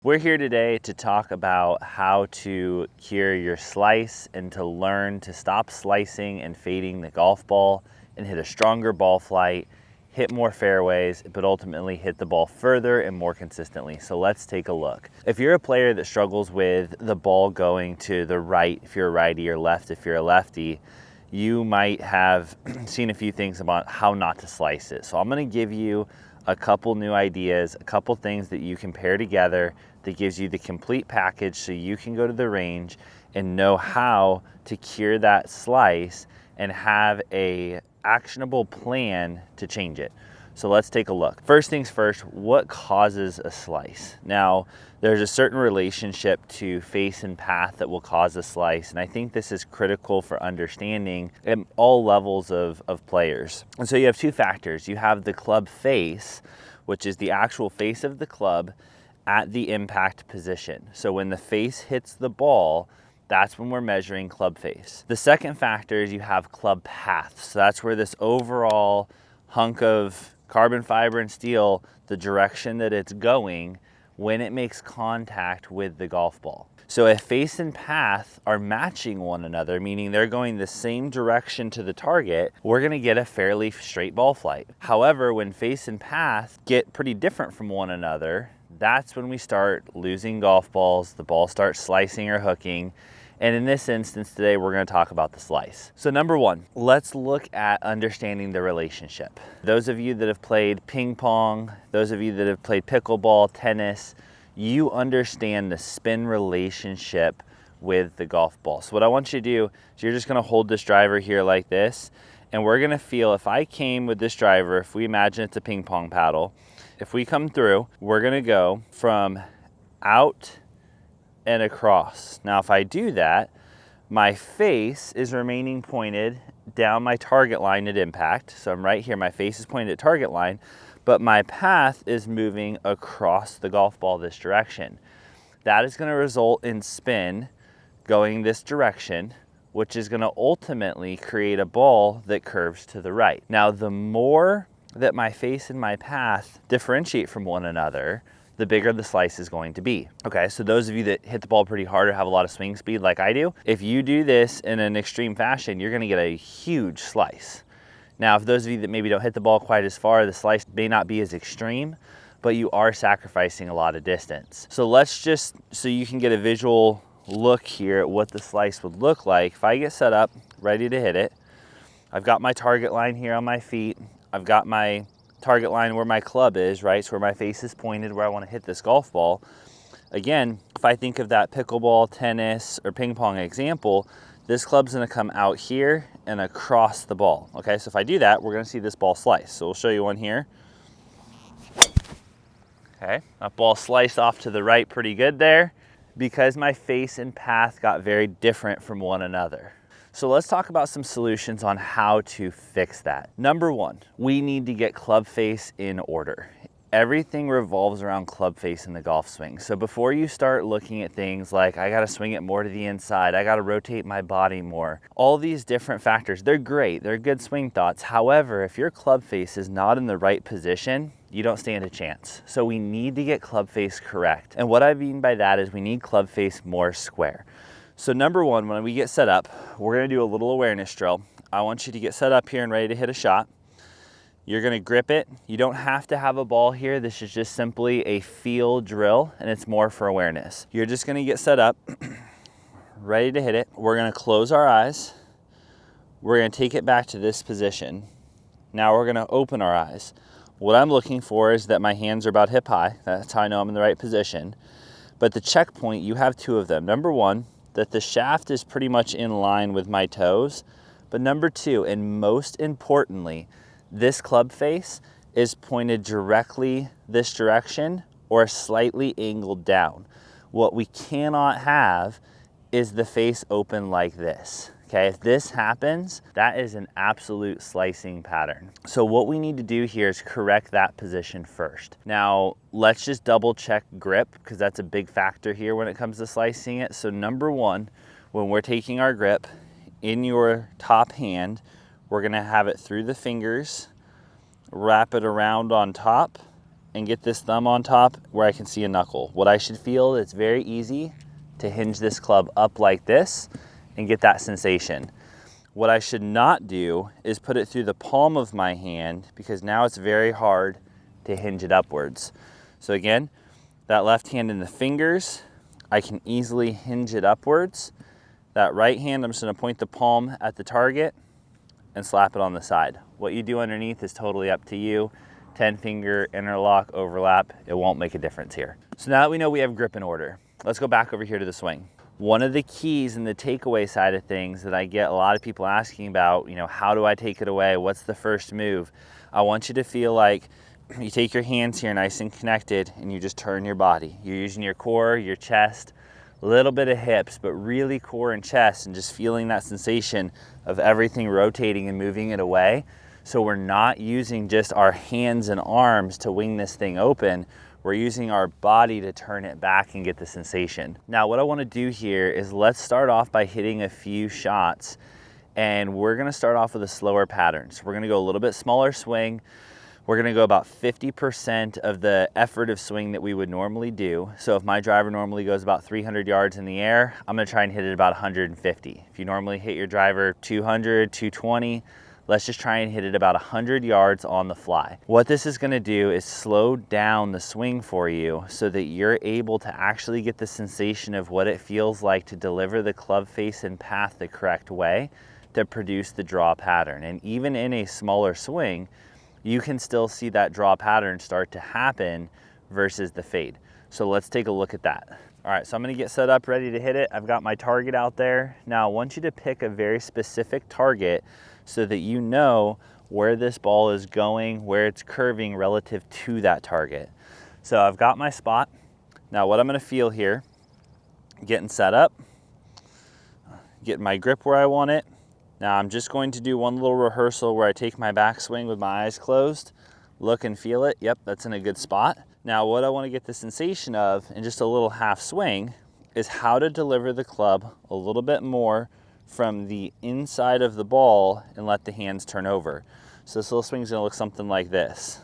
We're here today to talk about how to cure your slice and to learn to stop slicing and fading the golf ball and hit a stronger ball flight, hit more fairways, but ultimately hit the ball further and more consistently. So let's take a look. If you're a player that struggles with the ball going to the right, if you're a righty, or left, if you're a lefty, you might have seen a few things about how not to slice it. So I'm gonna give you a couple new ideas, a couple things that you can pair together that gives you the complete package so you can go to the range and know how to cure that slice and have a actionable plan to change it. So let's take a look. First things first, what causes a slice? Now, there's a certain relationship to face and path that will cause a slice, and I think this is critical for understanding at all levels of players. And so you have two factors. You have the club face, which is the actual face of the club at the impact position. So when the face hits the ball, that's when we're measuring club face. The second factor is you have club path. So that's where this overall hunk of carbon fiber and steel, the direction that it's going when it makes contact with the golf ball. So if face and path are matching one another, meaning they're going the same direction to the target, we're gonna get a fairly straight ball flight. However, when face and path get pretty different from one another, that's when we start losing golf balls, the ball starts slicing or hooking. And in this instance today, we're gonna talk about the slice. So number one, let's look at understanding the relationship. Those of you that have played ping pong, those of you that have played pickleball, tennis, you understand the spin relationship with the golf ball. So what I want you to do is you're just gonna hold this driver here like this, and we're gonna feel, if I came with this driver, if we imagine it's a ping pong paddle, if we come through, we're gonna go from out and across. Now, if I do that, my face is remaining pointed down my target line at impact. So I'm right here, my face is pointed at target line, but my path is moving across the golf ball this direction. That is gonna result in spin going this direction, which is gonna ultimately create a ball that curves to the right. Now, the more that my face and my path differentiate from one another, the bigger the slice is going to be. Okay, so those of you that hit the ball pretty hard or have a lot of swing speed like I do, if you do this in an extreme fashion, you're gonna get a huge slice. Now, if those of you that maybe don't hit the ball quite as far, the slice may not be as extreme, but you are sacrificing a lot of distance. So let's just, so you can get a visual look here at what the slice would look like. If I get set up, ready to hit it, I've got my target line here on my feet, I've got my target line where my club is, right? So where my face is pointed, where I want to hit this golf ball. Again, if I think of that pickleball, tennis, or ping pong example, this club's going to come out here and across the ball. Okay, so if I do that, we're going to see this ball slice. So we'll show you one here. Okay, that ball sliced off to the right pretty good there because my face and path got very different from one another. So let's talk about some solutions on how to fix that. Number one, we need to get club face in order. Everything revolves around club face in the golf swing. So before you start looking at things like, I gotta swing it more to the inside, I gotta rotate my body more, all these different factors, they're great, they're good swing thoughts. However, if your club face is not in the right position, you don't stand a chance. So we need to get club face correct. And what I mean by that is we need club face more square. So number one, when we get set up, we're gonna do a little awareness drill. I want you to get set up here and ready to hit a shot. You're gonna grip it. You don't have to have a ball here. This is just simply a feel drill, and it's more for awareness. You're just gonna get set up, ready to hit it. We're gonna close our eyes. We're gonna take it back to this position. Now we're gonna open our eyes. What I'm looking for is that my hands are about hip high. That's how I know I'm in the right position. But the checkpoint, you have two of them. Number one, that the shaft is pretty much in line with my toes. But number two, and most importantly, this club face is pointed directly this direction or slightly angled down. What we cannot have is the face open like this. Okay, if this happens, that is an absolute slicing pattern. So what we need to do here is correct that position first. Now, let's just double check grip because that's a big factor here when it comes to slicing it. So number one, when we're taking our grip in your top hand, we're gonna have it through the fingers, wrap it around on top, and get this thumb on top where I can see a knuckle. What I should feel, it's very easy to hinge this club up like this and get that sensation. What I should not do is put it through the palm of my hand, because now it's very hard to hinge it upwards. So again, that left hand in the fingers, I can easily hinge it upwards. That right hand, I'm just gonna point the palm at the target and slap it on the side. What you do underneath is totally up to you. 10-finger interlock, overlap, it won't make a difference here. So now that we know we have grip in order, let's go back over here to the swing. One of the keys in the takeaway side of things that I get a lot of people asking about, how do I take it away? What's the first move? I want you to feel like you take your hands here nice and connected and you just turn your body. You're using your core, your chest, a little bit of hips, but really core and chest, and just feeling that sensation of everything rotating and moving it away. So we're not using just our hands and arms to wing this thing open. We're using our body to turn it back and get the sensation. Now, what I want to do here is let's start off by hitting a few shots, and we're going to start off with a slower pattern. So we're going to go a little bit smaller swing. We're going to go about 50% of the effort of swing that we would normally do. So if my driver normally goes about 300 yards in the air, I'm going to try and hit it about 150. If you normally hit your driver 200, 220, let's just try and hit it about 100 yards on the fly. What this is going to do is slow down the swing for you so that you're able to actually get the sensation of what it feels like to deliver the club face and path the correct way to produce the draw pattern. And even in a smaller swing, you can still see that draw pattern start to happen versus the fade. So let's take a look at that. All right, so I'm gonna get set up, ready to hit it. I've got my target out there. Now I want you to pick a very specific target so that you know where this ball is going, where it's curving relative to that target. So I've got my spot. Now what I'm gonna feel here, getting set up, getting my grip where I want it. Now I'm just going to do one little rehearsal where I take my backswing with my eyes closed, look and feel it. Yep, that's in a good spot. Now what I want to get the sensation of in just a little half swing is how to deliver the club a little bit more from the inside of the ball and let the hands turn over. So this little swing is going to look something like this.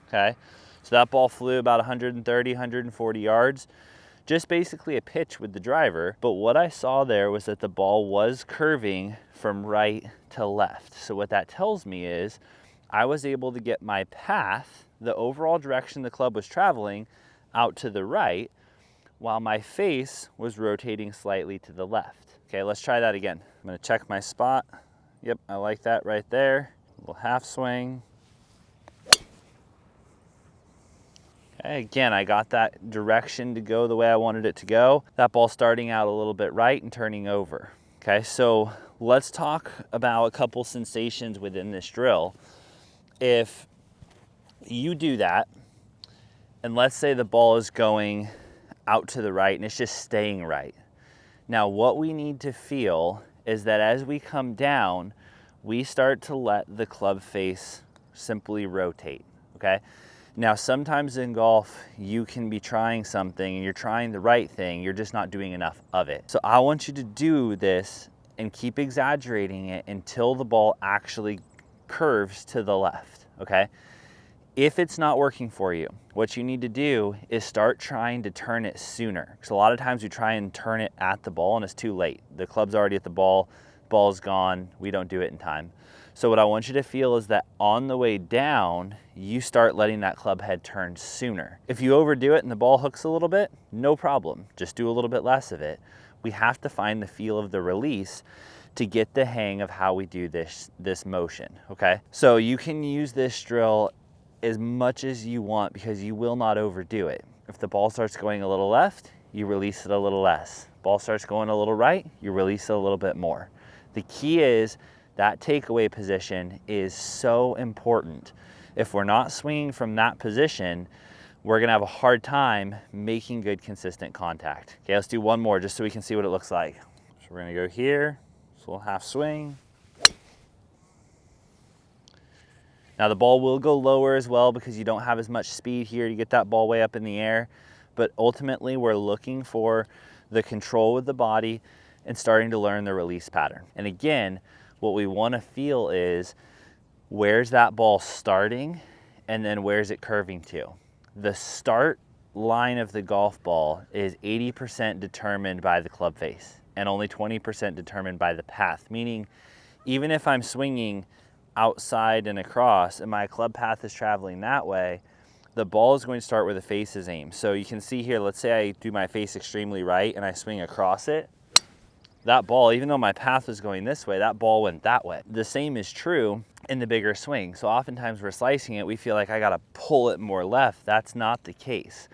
Okay, so that ball flew about 130, 140 yards. Just basically a pitch with the driver, but what I saw there was that the ball was curving from right to left. So what that tells me is I was able to get my path, the overall direction the club was traveling, out to the right, while my face was rotating slightly to the left. Okay, let's try that again. I'm gonna check my spot. Yep, I like that right there. A little half swing. Okay, again, I got that direction to go the way I wanted it to go. That ball starting out a little bit right and turning over. Okay, so let's talk about a couple sensations within this drill. If you do that, and let's say the ball is going out to the right and it's just staying right. Now, what we need to feel is that as we come down, we start to let the club face simply rotate, okay? Now, sometimes in golf, you can be trying something and you're trying the right thing, you're just not doing enough of it. So I want you to do this and keep exaggerating it until the ball actually curves to the left, okay? If it's not working for you, what you need to do is start trying to turn it sooner. Because a lot of times we try and turn it at the ball and it's too late. The club's already at the ball's gone, we don't do it in time. So what I want you to feel is that on the way down, you start letting that club head turn sooner. If you overdo it and the ball hooks a little bit, no problem. Just do a little bit less of it. We have to find the feel of the release to get the hang of how we do this motion, okay? So you can use this drill as much as you want because you will not overdo it. If the ball starts going a little left, you release it a little less. Ball starts going a little right, you release it a little bit more. The key is that takeaway position is so important. If we're not swinging from that position, we're gonna have a hard time making good, consistent contact. Okay, let's do one more just so we can see what it looks like. So we're gonna go here, so a little half swing. Now the ball will go lower as well because you don't have as much speed here to get that ball way up in the air, but ultimately we're looking for the control with the body and starting to learn the release pattern. And again, what we want to feel is Where's that ball starting, and then where's it curving to? The start line of the golf ball is 80% determined by the club face and only 20% determined by the path, meaning even if I'm swinging outside and across and my club path is traveling that way, the ball is going to start where the face is aimed. So you can see here, let's say I do my face extremely right and I swing across it. That ball, even though my path was going this way, that ball went that way. The same is true in the bigger swing. So oftentimes we're slicing it, we feel like I gotta pull it more left. That's not the case.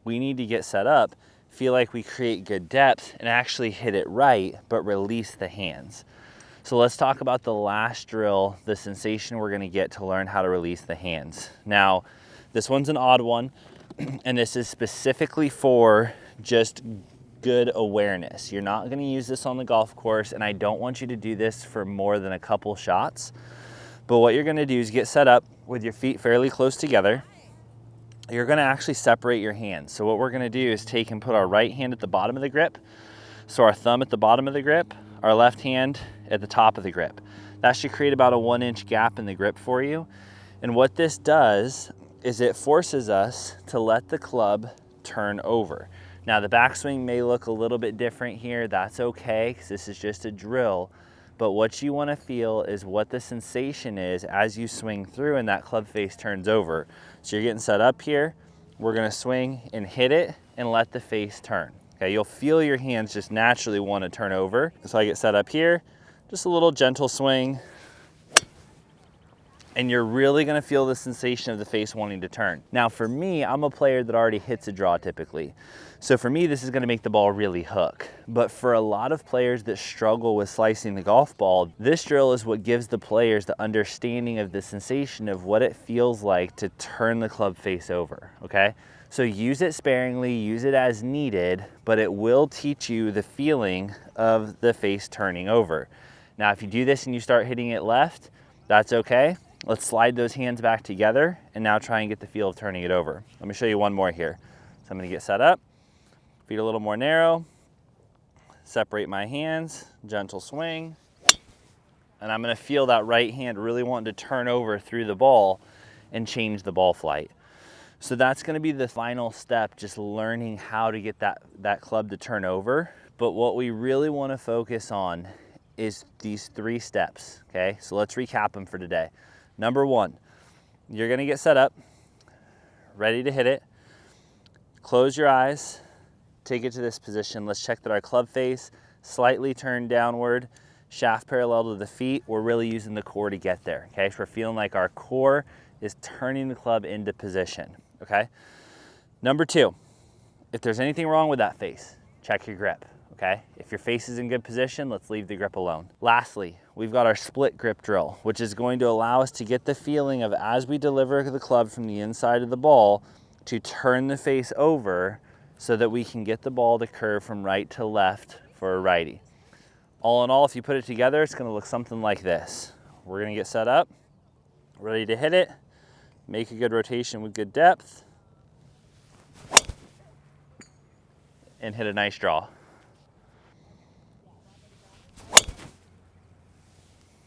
We need to get set up, feel like we create good depth and actually hit it right, but release the hands. So let's talk about the last drill, the sensation we're gonna get to learn how to release the hands. Now, this one's an odd one, and this is specifically for just good awareness. You're not gonna use this on the golf course, and I don't want you to do this for more than a couple shots. But what you're gonna do is get set up with your feet fairly close together. You're gonna actually separate your hands. So what we're gonna do is take and put our right hand at the bottom of the grip. So our thumb at the bottom of the grip, our left hand at the top of the grip. That should create about a 1-inch gap in the grip for you. And what this does is it forces us to let the club turn over. Now the backswing may look a little bit different here. That's okay, because this is just a drill. But what you want to feel is what the sensation is as you swing through and that club face turns over. So you're getting set up here. We're going to swing and hit it and let the face turn. Okay, you'll feel your hands just naturally want to turn over. So I get set up here, just a little gentle swing. And you're really gonna feel the sensation of the face wanting to turn. Now for me, I'm a player that already hits a draw typically. So for me, this is gonna make the ball really hook. But for a lot of players that struggle with slicing the golf ball, this drill is what gives the players the understanding of the sensation of what it feels like to turn the club face over, okay? So use it sparingly, use it as needed, but it will teach you the feeling of the face turning over. Now, if you do this and you start hitting it left, that's okay. Let's slide those hands back together and now try and get the feel of turning it over. Let me show you one more here. So I'm gonna get set up, feet a little more narrow, separate my hands, gentle swing, and I'm gonna feel that right hand really wanting to turn over through the ball and change the ball flight. So that's gonna be the final step, just learning how to get that club to turn over. But what we really wanna focus on is these 3 steps, okay? So let's recap them for today. Number 1, you're gonna get set up, ready to hit it. Close your eyes, take it to this position. Let's check that our club face slightly turned downward, shaft parallel to the feet. We're really using the core to get there, okay? So we're feeling like our core is turning the club into position, okay? Number 2, if there's anything wrong with that face, check your grip. Okay, if your face is in good position, let's leave the grip alone. Lastly, we've got our split grip drill, which is going to allow us to get the feeling of as we deliver the club from the inside of the ball to turn the face over so that we can get the ball to curve from right to left for a righty. All in all, if you put it together, it's gonna look something like this. We're gonna get set up, ready to hit it, make a good rotation with good depth, and hit a nice draw.